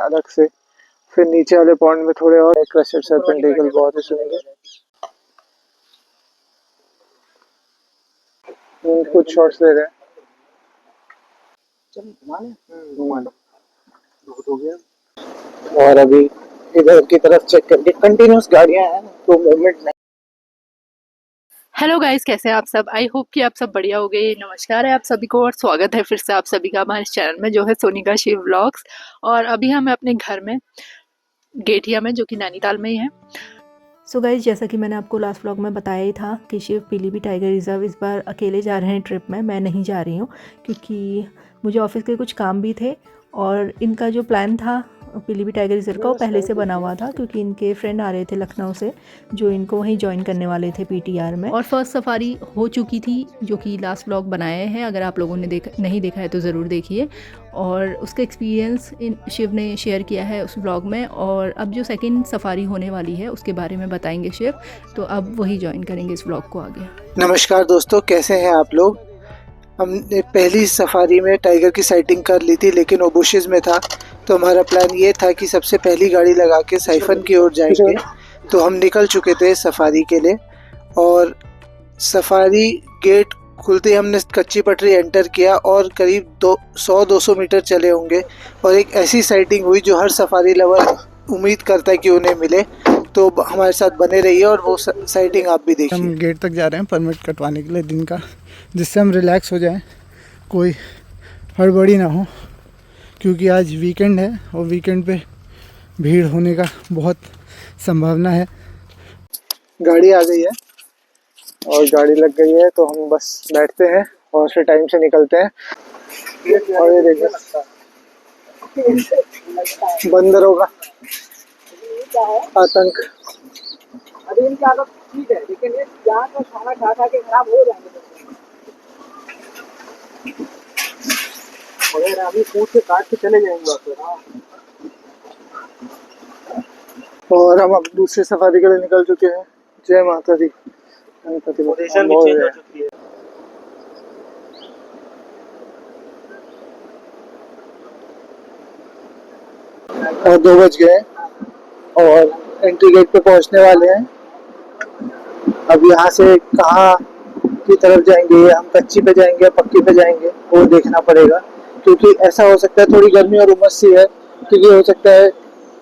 अलग से फिर नीचे वाले पॉइंट में थोड़े और क्रशर सर्पेंटिकल बहुत ही सुंदर। कुछ शॉट्स ले रहे हैं। और अभी इधर की तरफ चेक करके कंटिन्यूस गाड़ियां हैं तो मूवमेंट नहीं। हेलो गाइस, कैसे हैं आप सब। आई होप कि आप सब बढ़िया हो गए। नमस्कार है आप सभी को और स्वागत है फिर से आप सभी का हमारे चैनल में जो है सोनिका शिव व्लॉग्स। और अभी हम अपने घर में गेठिया में जो कि नैनीताल में ही है। सो गाइस, जैसा कि मैंने आपको लास्ट व्लॉग में बताया ही था कि शिव पीलीभीत टाइगर रिजर्व इस बार अकेले जा रहे हैं ट्रिप में। मैं नहीं जा रही हूँ क्योंकि मुझे ऑफिस के कुछ काम भी थे और इनका जो प्लान था पीलीभीत टाइगर रिजर्व का वो पहले से बना हुआ था क्योंकि इनके फ्रेंड आ रहे थे लखनऊ से जो इनको वहीं ज्वाइन करने वाले थे पीटीआर में। और फर्स्ट सफारी हो चुकी थी जो कि लास्ट व्लॉग बनाए हैं, अगर आप लोगों ने नहीं देखा है तो ज़रूर देखिए। और उसका एक्सपीरियंस शिव ने शेयर किया है उस व्लॉग में। और अब जो सेकंड सफारी होने वाली है उसके बारे में बताएंगे शिव, तो अब वही ज्वाइन करेंगे इस व्लॉग को आगे। नमस्कार दोस्तों, कैसे हैं आप लोग। हमने पहली सफारी में टाइगर की साइटिंग कर ली थी लेकिन वो बुशेस में था, तो हमारा प्लान ये था कि सबसे पहली गाड़ी लगा के साइफन की ओर जाएंगे। तो हम निकल चुके थे सफारी के लिए और सफारी गेट खुलते ही हमने कच्ची पटरी एंटर किया और करीब 100-200 मीटर चले होंगे और एक ऐसी साइटिंग हुई जो हर सफारी लवर उम्मीद करता है कि उन्हें मिले। तो हमारे साथ बने रहिए और वो साइटिंग आप भी देखिए। हम गेट तक जा रहे हैं परमिट कटवाने के लिए दिन का, जिससे हम रिलैक्स हो जाएं, कोई हड़बड़ी ना हो, क्योंकि आज वीकेंड है और वीकेंड पे भीड़ होने का बहुत संभावना है। गाड़ी आ गई है और गाड़ी लग गई है तो हम बस बैठते हैं और फिर टाइम से निकलते हैं। और ये देखिए बंदरों का आतंक। अभी इनकी आदत ठीक है लेकिन ये यहाँ का खाना खा खा के खराब हो जाएंगे। अभी फूड से काट के चले जाएंगे। और हम अब दूसरी सफारी के लिए निकल चुके हैं। जय माता दी। और 2 बज गए और एंट्री गेट पे पहुंचने वाले हैं। अब यहाँ से कहाँ की तरफ जाएंगे, हम कच्ची पे जाएंगे या पक्की पे जाएंगे वो देखना पड़ेगा, क्योंकि ऐसा हो सकता है थोड़ी गर्मी और उमस सी है, क्योंकि हो सकता है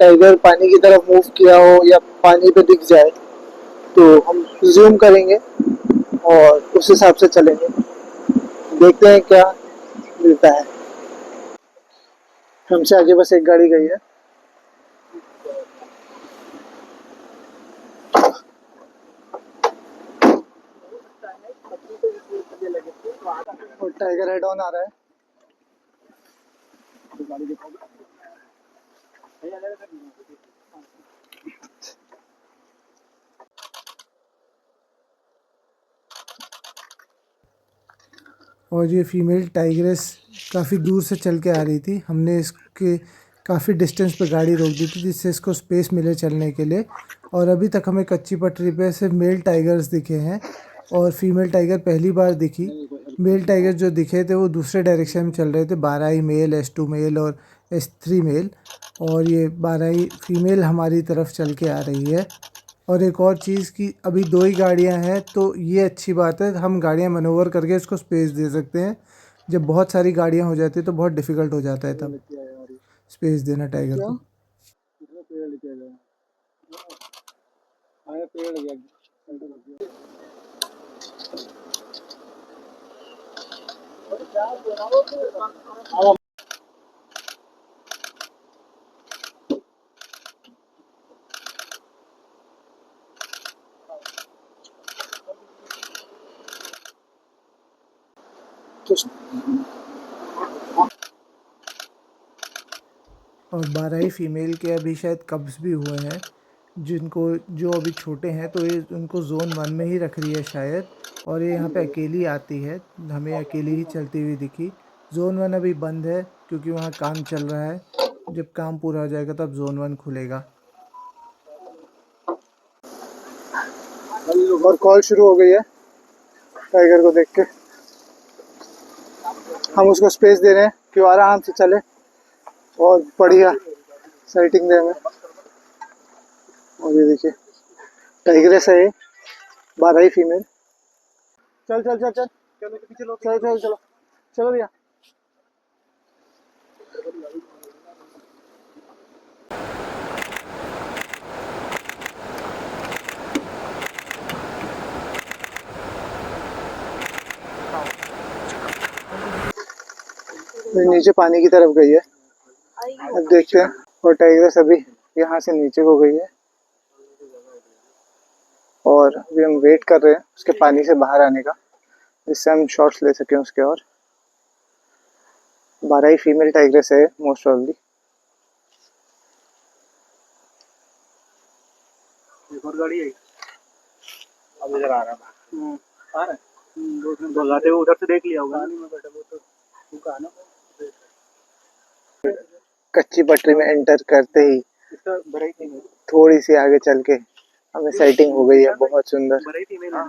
टाइगर पानी की तरफ मूव किया हो या पानी पे दिख जाए। तो हम जूम करेंगे और उस हिसाब से चलेंगे, देखते हैं क्या मिलता है। हमसे आगे बस एक गाड़ी गई है। और टाइगर हेड ऑन आ रहा है। और ये फीमेल टाइग्रेस काफ़ी दूर से चल के आ रही थी। हमने इसके काफ़ी डिस्टेंस पे गाड़ी रोक दी थी जिससे इसको स्पेस मिले चलने के लिए। और अभी तक हमें कच्ची पटरी पे सिर्फ मेल टाइगर्स दिखे हैं और फीमेल टाइगर पहली बार दिखी। मेल टाइगर जो दिखे थे वो दूसरे डायरेक्शन में चल रहे थे, 12 मेल, S2 मेल और S3 मेल, और ये 12 फीमेल हमारी तरफ चल के आ रही है। और एक और चीज़ कि अभी 2 ही गाड़ियां हैं तो ये अच्छी बात है, हम गाड़ियां मैनोवर करके इसको स्पेस दे सकते हैं। जब बहुत सारी गाड़ियां हो जाती है तो बहुत डिफ़िकल्ट हो जाता है तब स्पेस देना टाइगर को। और 12 ही फीमेल के अभी शायद कब्स भी हुए हैं, जिनको जो अभी छोटे हैं तो ये उनको जोन 1 में ही रख रही है शायद। और ये यहाँ पे अकेली आती है, हमें अकेली ही चलती हुई दिखी। जोन 1 अभी बंद है क्योंकि वहाँ काम चल रहा है जब काम पूरा हो जाएगा तब जोन 1 खुलेगा। और कॉल शुरू हो गई है टाइगर को देख के। हम उसको स्पेस दे रहे हैं कि वो आराम से चले और बढ़िया साइटिंग दे हमें। और ये देखिए टाइग्रेस है ये, 12 ही फीमेल। चल चल चल चल चलो चलो चलो चलो चलो भैया। नीचे पानी की तरफ गई है, अब देखते हैं। और टाइग्रेस अभी यहाँ से नीचे को गई है और अभी हम वेट कर रहे हैं उसके पानी से बाहर आने का, जिससे हम शॉट्स ले सकें उसके। और 12 ही फीमेल टाइग्रेस है मोस्ट प्रॉब्ली। एक और गाड़ी है अब इधर आ रहा है। आ रहा है भगाते हुए उधर से देख लिया होगा। में बैठा वो तो दुकान है। कच्ची पटरी में एंटर करते ही इसका बड़ा ही नहीं थोड़ी सी आगे चल के हमें साइटिंग हो गई है, बहुत सुंदर। बड़ा ही नहीं। हां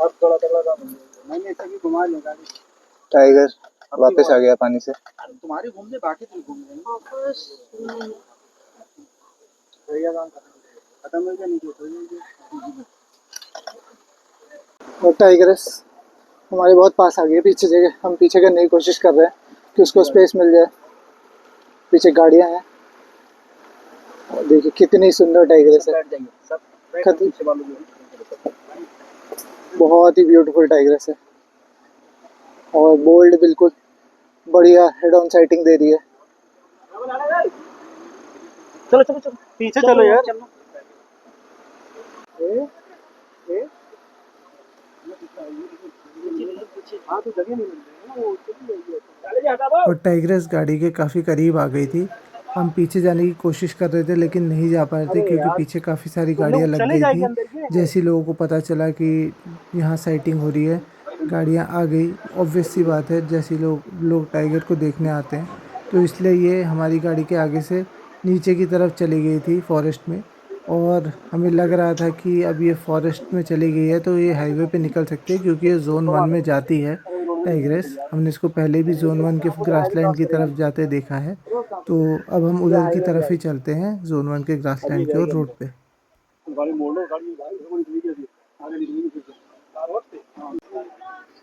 अब थोड़ा तगड़ा काम मैंने ऐसा भी घुमा लिया गाड़ी। टाइगर वापस आ गया पानी से। तुम्हारी घूमने बाकी तुम घूम रहे वापस भैया काम खत्म हो गया नहीं तो। और टाइग्रेस हमारे बहुत पास आ गई है, पीछे जगह हम पीछे करने की कोशिश कर रहे हैं कि उसको स्पेस मिल जाए। पीछे गाड़ियां हैं और देखिए कितनी सुंदर टाइग्रेस है, बहुत ही ब्यूटीफुल टाइग्रेस है और बोल्ड, बिल्कुल बढ़िया हेड ऑन साइटिंग दे रही है। चलो चलो चलो पीछे चलो यार। हाँ तो जगह नहीं मिल रही है ना। और टाइग्रेस गाड़ी के काफ़ी करीब आ गई थी। हम पीछे जाने की कोशिश कर रहे थे लेकिन नहीं जा पा रहे थे क्योंकि पीछे काफ़ी सारी गाड़ियां लग गई थी। जैसे ही लोगों को पता चला कि यहाँ साइटिंग हो रही है, गाड़ियां आ गई। ऑब्वियस सी बात है, जैसे लोग टाइगर को देखने आते हैं, तो इसलिए ये हमारी गाड़ी के आगे से नीचे की तरफ चली गई थी फॉरेस्ट में। और हमें लग रहा था कि अब ये फॉरेस्ट में चली गई है तो ये हाईवे पे निकल सकती है क्योंकि ये जोन 1 में जाती है टाइग्रेस। हमने इसको पहले भी जोन 1 के ग्रासलैंड की तरफ जाते देखा है, तो अब हम उधर की तरफ ही चलते हैं, जोन 1 के ग्रासलैंड की ओर रोड पे।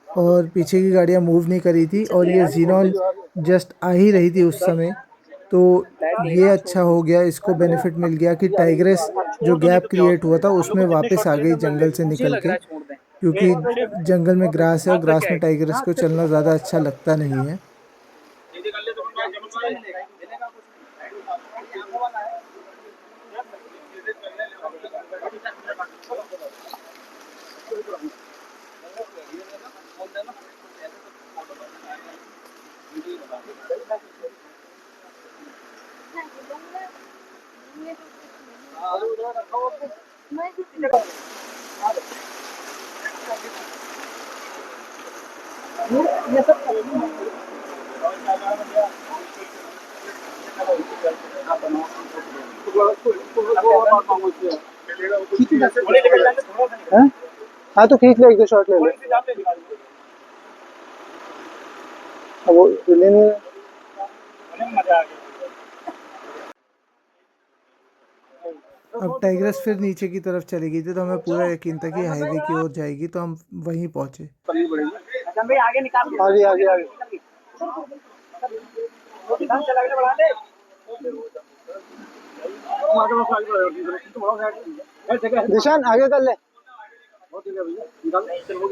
और पीछे की गाड़ियाँ मूव नहीं करी थी और ये जीनॉन जस्ट आ ही रही थी उस समय, तो ये अच्छा हो गया, इसको बेनिफिट मिल गया कि टाइग्रेस जो गैप क्रिएट हुआ था उसमें वापस आ गई जंगल से निकल के, क्योंकि जंगल में ग्रास है और ग्रास में टाइग्रेस को चलना ज़्यादा अच्छा लगता नहीं है। हाँ तो खींच लो, एक दो शॉट ले लो। अब वो लेने अब टाइग्रेस फिर नीचे की तरफ चली गई थी तो हमें पूरा यकीन था कि हाईवे की ओर जाएगी, तो हम वहीं पहुंचे। आगे आगे आगे निशान आगे कर ले।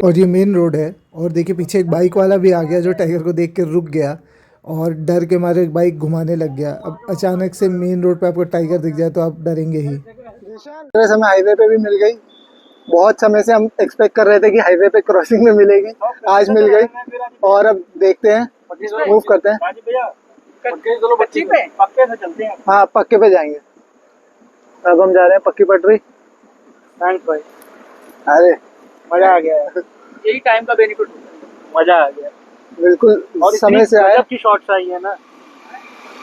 और ये मेन रोड है और देखिए पीछे एक बाइक वाला भी आ गया जो टाइगर को देख के रुक गया और डर के मारे बाइक घुमाने लग गया। अब अचानक से मेन रोड पे आपको टाइगर दिख जाए तो आप डरेंगे ही। हमें हाईवे पे भी मिल गई, बहुत समय से हम एक्सपेक्ट कर रहे थे कि हाईवे पे क्रॉसिंग में मिलेगी, आज मिल गई। और अब देखते हैं, मूव करते हैं। हाँ पक्के पे जाएंगे। अब हम जा रहे हैं पक्की पटरी। थैंक्स भाई, अरे मजा आ गया। यही टाइम का बेनिफिट, मजा आ गया। बिल्कुल और समय से आया की शॉट्स आई है ना।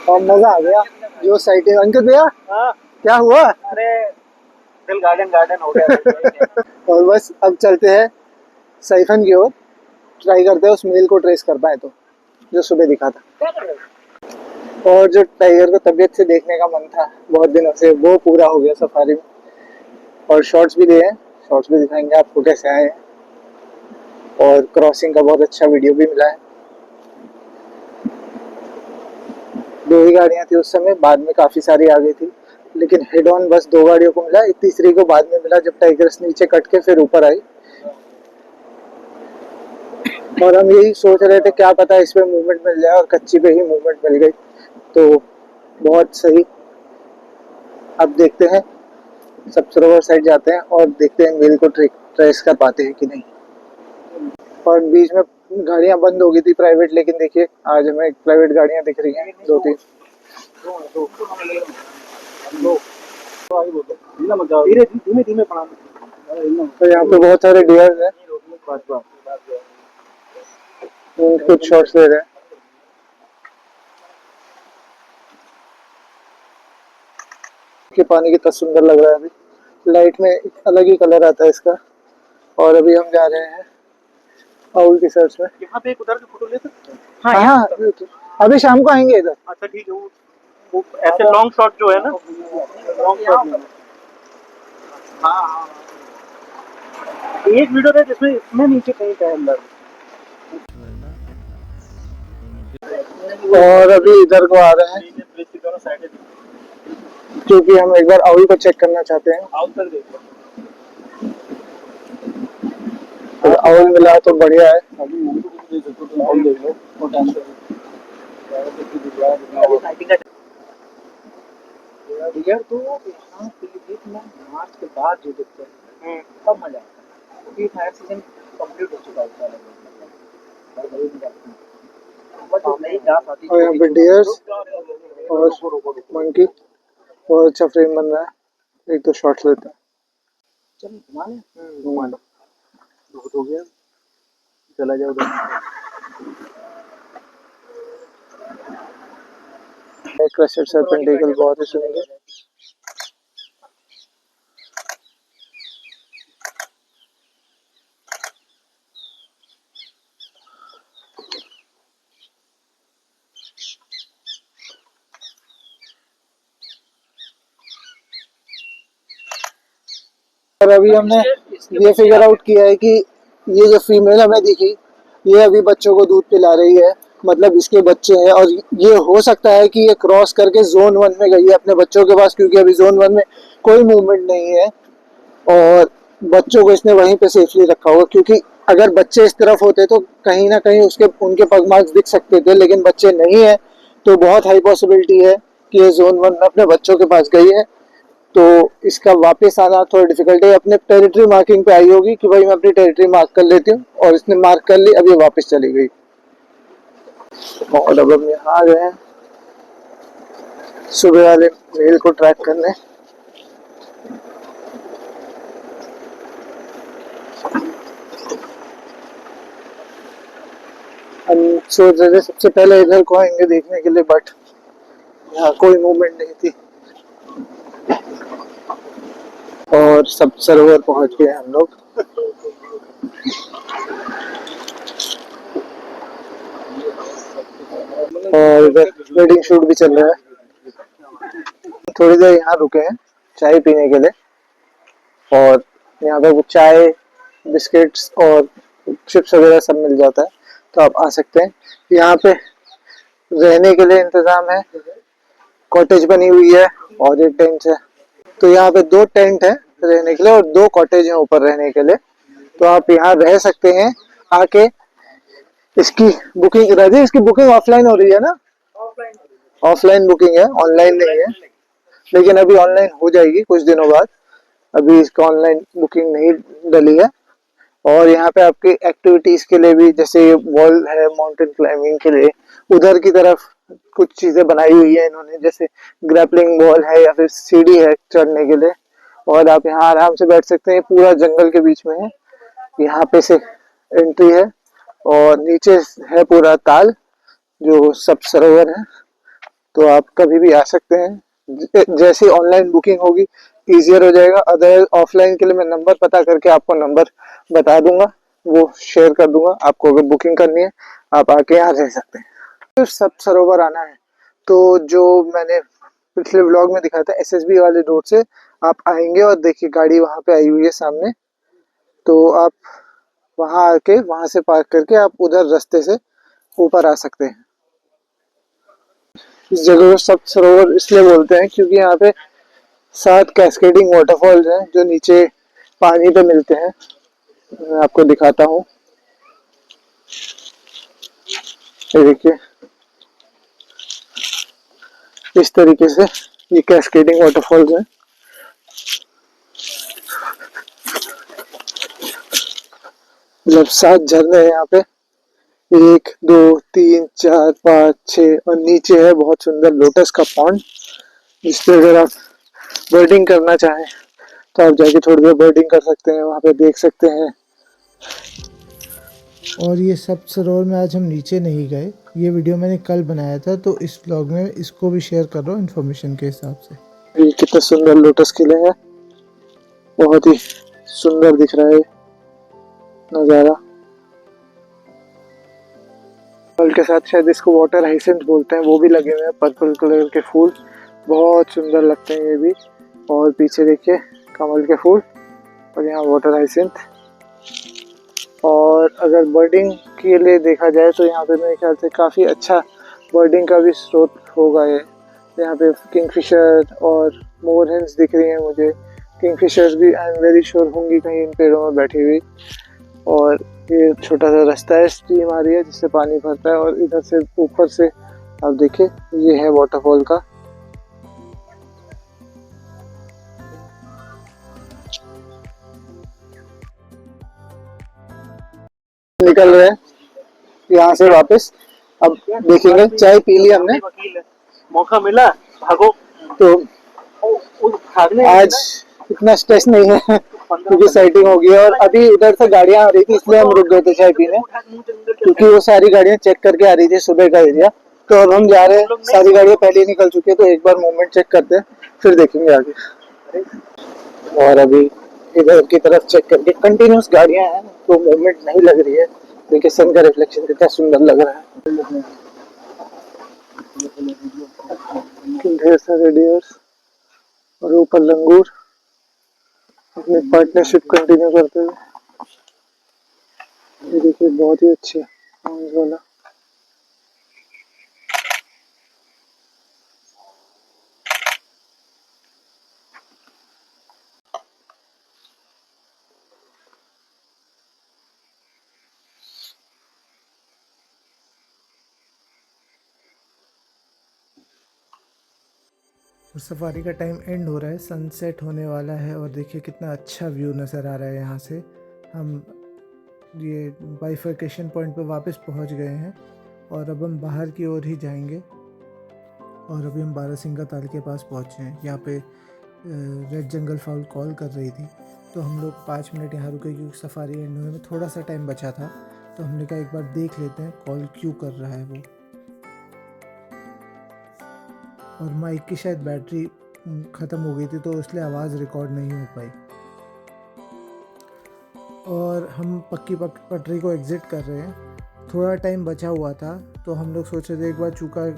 और मजा आ गया जो साइटिंग। अंकित भैया हाँ क्या हुआ? अरे दिल गार्डन गार्डन हो गया। और बस अब चलते हैं साइफन की ओर, ट्राई करते हैं उस मेल को ट्रेस कर पाए तो, जो सुबह दिखा था। और जो टाइगर को तबीयत से देखने का मन था बहुत दिनों से, वो पूरा हो गया सफारी में। और शॉर्ट्स भी लिए हैं, शॉर्ट्स भी दिखाएंगे आपको कैसे आए हैं। और क्रॉसिंग का बहुत अच्छा वीडियो भी मिला है। 2 ही गाड़ियां थी उस समय, बाद में काफी सारी आ गई थी, लेकिन हेड ऑन बस 2 गाड़ियों को मिला। एक तीसरी को बाद में मिला जब टाइगर्स नीचे कट के फिर ऊपर आई। और हम यही सोच रहे थे क्या पता इस पे मूवमेंट मिल जाए, और कच्ची पे ही मूवमेंट मिल गई तो बहुत सही। अब देखते हैं, सब सरोवर साइड जाते हैं और देखते हैं मेल को ट्रेस कर पाते हैं कि नहीं। और बीच में गाड़ियां बंद हो गई थी प्राइवेट, लेकिन देखिए आज हमें प्राइवेट गाड़ियां दिख रही हैं 2-3। धीरे धीमे धीमे पढ़ाना। तो यहाँ पे बहुत सारे डियर हैं, कुछ शॉट्स ले रहे हैं। कि पानी कितना सुंदर लग रहा है अभी, लाइट में एक अलग ही कलर आता है इसका। और अभी हम जा रहे हैं आउल की सर्च में। यहाँ पे एक उधर की फोटो ले सकते हैं। हाँ हाँ, अभी शाम को आएंगे इधर। अच्छा ठीक है, वो ऐसे लॉन्ग शॉट जो है ना, लॉन्ग शॉट। हाँ हाँ एक वीडियो है जिसमें इसमें नीचे कहीं का अंदर। और अभी इधर को आ रहे हैं क्योंकि हम एक बार आउल को चेक करना चाहते हैं। और आउल मिला तो बढ़िया है। यार तो यहाँ पीलीभीत में मार्च के बाद जो देखते हैं तब मजा आता है, क्योंकि फायर सीजन कंप्लीट हो चुका होता है। और यहाँ पे डियर्स और मंकी, बहुत अच्छा फ्रेम बन रहा है। एक तो शॉट्स लेते हैं। चल घुमा लो बहुत हो गया, चला जाओ क्रेस्टेड सर्पेंट ईगल बहुत ही सुंदर। और अभी हमने ये फिगर आउट किया है कि ये जो फीमेल हमें दिखी, ये अभी बच्चों को दूध पिला रही है, मतलब इसके बच्चे हैं। और ये हो सकता है कि ये क्रॉस करके जोन 1 में गई है अपने बच्चों के पास, क्योंकि अभी जोन 1 में कोई मूवमेंट नहीं है और बच्चों को इसने वहीं पे सेफली रखा होगा। क्योंकि अगर बच्चे इस तरफ होते तो कहीं ना कहीं उसके उनके पग मार्क्स दिख सकते थे, लेकिन बच्चे नहीं है तो बहुत हाई पॉसिबिलिटी है कि ये जोन 1 में अपने बच्चों के पास गई है। तो इसका वापस आना थोड़ा डिफिकल्ट है। अपने टेरिटरी मार्किंग पे आई होगी कि भाई मैं अपनी टेरिटरी मार्क कर लेती हूँ, और इसने मार्क कर ली, अब ये वापस चली गई। और अब हम यहाँ आ गए हैं सुबह वाले मेल को ट्रैक करने। हम सोच रहे थे सबसे पहले इधर को आएंगे देखने के लिए, बट यहाँ कोई मूवमेंट नहीं थी और सब सरोवर पहुंच गए हम लोग। और इधर वेडिंग शूट भी चल रहा है। थोड़ी देर यहाँ रुके हैं चाय पीने के लिए, और यहाँ पे कुछ चाय, बिस्किट्स और चिप्स वगैरह सब मिल जाता है, तो आप आ सकते हैं। यहाँ पे रहने के लिए इंतजाम है, कॉटेज बनी हुई है और एक टेंट है। तो यहाँ पे 2 टेंट है रहने के लिए और 2 कॉटेज हैं ऊपर रहने के लिए, तो आप यहाँ रह सकते हैं आके। इसकी बुकिंग राजी, इसकी बुकिंग ऑफलाइन हो रही है ना? ऑफलाइन बुकिंग है, ऑनलाइन नहीं है, लेकिन अभी ऑनलाइन हो जाएगी कुछ दिनों बाद। अभी इसका ऑनलाइन बुकिंग नहीं डली है। और यहाँ पे आपकी एक्टिविटीज के लिए भी, जैसे वॉल है माउंटेन क्लाइंबिंग के लिए, उधर की तरफ कुछ चीजें बनाई हुई है इन्होंने, जैसे ग्रैपलिंग वॉल है या फिर सीढ़ी है चढ़ने के लिए। और आप यहाँ आराम से बैठ सकते हैं, पूरा जंगल के बीच में है, यहाँ पे से एंट्री है और नीचे है पूरा ताल जो सब सरोवर है। तो आप कभी भी आ सकते हैं। जैसी ऑनलाइन बुकिंग होगी ईजियर हो जाएगा। अदर ऑफलाइन के लिए मैं नंबर पता करके आपको नंबर बता दूंगा, वो शेयर कर दूंगा। आपको अगर बुकिंग करनी है आप आके यहाँ रह सकते हैं। तो सब सरोवर आना है तो जो मैंने पिछले व्लॉग में दिखाया था एसएसबी वाले रोड से आप आएंगे और देखिए गाड़ी वहाँ पे आई हुई है सामने। तो आप वहाँ आके वहाँ से पार्क करके आप उधर रास्ते से ऊपर आ सकते हैं। इस जगह को सप्त सरोवर इसलिए बोलते हैं क्योंकि यहाँ पे 7 कैस्केडिंग वाटरफॉल्स हैं जो नीचे पानी पे मिलते हैं। मैं आपको दिखाता हूँ, ये देखिए इस तरीके से ये कैस्केडिंग वाटरफॉल्स हैं। मतलब 7 झरने हैं यहाँ पे, 1 2 3 4 5 6 और नीचे है बहुत सुंदर लोटस का पॉन्ड जिसपे अगर आप बर्डिंग करना चाहें तो आप जाके थोड़ी देर बर्डिंग कर सकते हैं, वहाँ पे देख सकते हैं। और ये सब सरोवर में आज हम नीचे नहीं गए, ये वीडियो मैंने कल बनाया था तो इस ब्लॉग में इसको भी शेयर कर रहा हूँ इन्फॉर्मेशन के हिसाब से। ये कितना सुंदर लोटस किले है, बहुत ही सुंदर दिख रहा है नज़ारा। फल के साथ शायद इसको वाटर हाइसिंथ बोलते हैं, वो भी लगे हुए हैं पर्पल कलर के फूल, बहुत सुंदर लगते हैं ये भी। और पीछे देखिए कमल के फूल और यहाँ वाटर हाइसिंथ। और अगर बर्डिंग के लिए देखा जाए तो यहाँ पे मेरे ख्याल से काफ़ी अच्छा बर्डिंग का भी स्रोत होगा ये। यहाँ पे किंगफिशर और मोर हेन्स दिख रही हैं मुझे। किंगफिशर्स भी आई एम वेरी श्योर होंगी कहीं इन पेड़ों में बैठी हुई। और ये छोटा सा रास्ता है, स्ट्रीम आ रही है जिससे पानी भरता है और इधर से ऊपर से आप देखिए ये है वाटरफॉल का। निकल रहे हैं यहाँ से वापस। अब देखेंगे, चाय पी ली हमने, मौका मिला भागो तो भागने आज इतना स्ट्रेस नहीं है क्योंकि साइटिंग हो गई है। और अभी उधर से गाड़ियां आ रही थी इसलिए हम रुक गए थे चाय पीने, क्योंकि वो सारी गाड़ियां चेक करके आ रही थी सुबह का एरिया। तो अब हम जा रहे हैं, सारी गाड़ियां पहले ही निकल चुकी है तो एक बार मूवमेंट चेक करते हैं फिर देखेंगे आगे। और अभी इधर की तरफ चेक करके कंटिन्यूस गाड़ियां हैं तो मूवमेंट नहीं लग रही है। देखिए सन का रिफ्लेक्शन कितना सुंदर लग रहा है, ढेर सारे डियर्स और ऊपर लंगूर अपनी पार्टनरशिप कंटिन्यू करते हुए। ये देखिए बहुत ही अच्छे साउंड वाला। और सफारी का टाइम एंड हो रहा है, सनसेट होने वाला है और देखिए कितना अच्छा व्यू नज़र आ रहा है यहाँ से। हम ये बाइफर्केशन पॉइंट पे वापस पहुँच गए हैं और अब हम बाहर की ओर ही जाएंगे। और अभी हम बारहसिंगा ताल के पास पहुँचे हैं। यहाँ पे रेड जंगल फाउल कॉल कर रही थी तो हम लोग 5 मिनट यहाँ रुके क्योंकि सफारी एंड होने में थोड़ा सा टाइम बचा था। तो हमने कहा एक बार देख लेते हैं कॉल क्यों कर रहा है वो। और माइक की शायद बैटरी ख़त्म हो गई थी तो इसलिए आवाज़ रिकॉर्ड नहीं हो पाई। और हम पक्की पटरी को एग्ज़िट कर रहे हैं, थोड़ा टाइम बचा हुआ था तो हम लोग सोच रहे थे एक बार चूका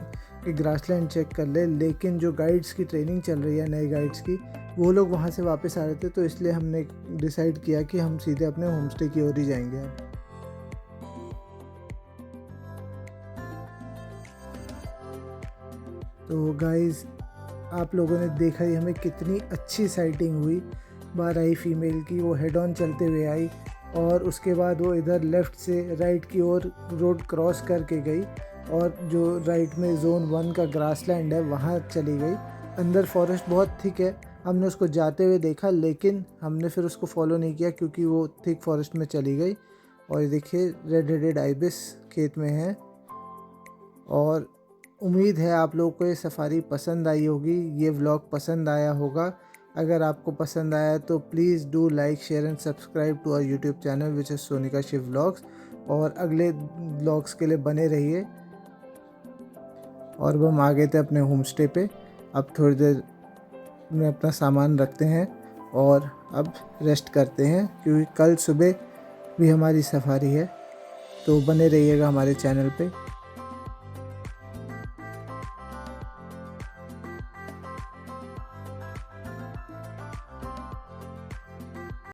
कि ग्रासलैंड चेक कर ले, लेकिन जो गाइड्स की ट्रेनिंग चल रही है नए गाइड्स की, वो लोग वहाँ से वापस आ रहे थे तो इसलिए हमने डिसाइड किया कि हम सीधे अपने होम स्टे की ओर ही जाएंगे अब। तो गाइज़ आप लोगों ने देखा ही हमें कितनी अच्छी साइटिंग हुई 12 फीमेल की। वो हेड ऑन चलते हुए आई और उसके बाद वो इधर लेफ़्ट से राइट की ओर रोड क्रॉस करके गई और जो राइट में जोन 1 का ग्रासलैंड है वहाँ चली गई। अंदर फॉरेस्ट बहुत थिक है, हमने उसको जाते हुए देखा लेकिन हमने फिर उसको फॉलो नहीं किया क्योंकि वो थिक फॉरेस्ट में चली गई। और ये देखिए रेड हेडेड आइबिस खेत में है। और उम्मीद है आप लोगों को ये सफारी पसंद आई होगी, ये व्लॉग पसंद आया होगा। अगर आपको पसंद आया तो please do like share and subscribe to our YouTube channel which is Sonika Shiv vlogs. और अगले ब्लॉग्स के लिए बने रहिए। और वो हम आ गए थे अपने होम स्टे पे। अब थोड़ी देर में अपना सामान रखते हैं और अब रेस्ट करते हैं, क्योंकि कल सुबह भी हमारी सफारी है। तो बने रहिएगा हमारे चैनल पे।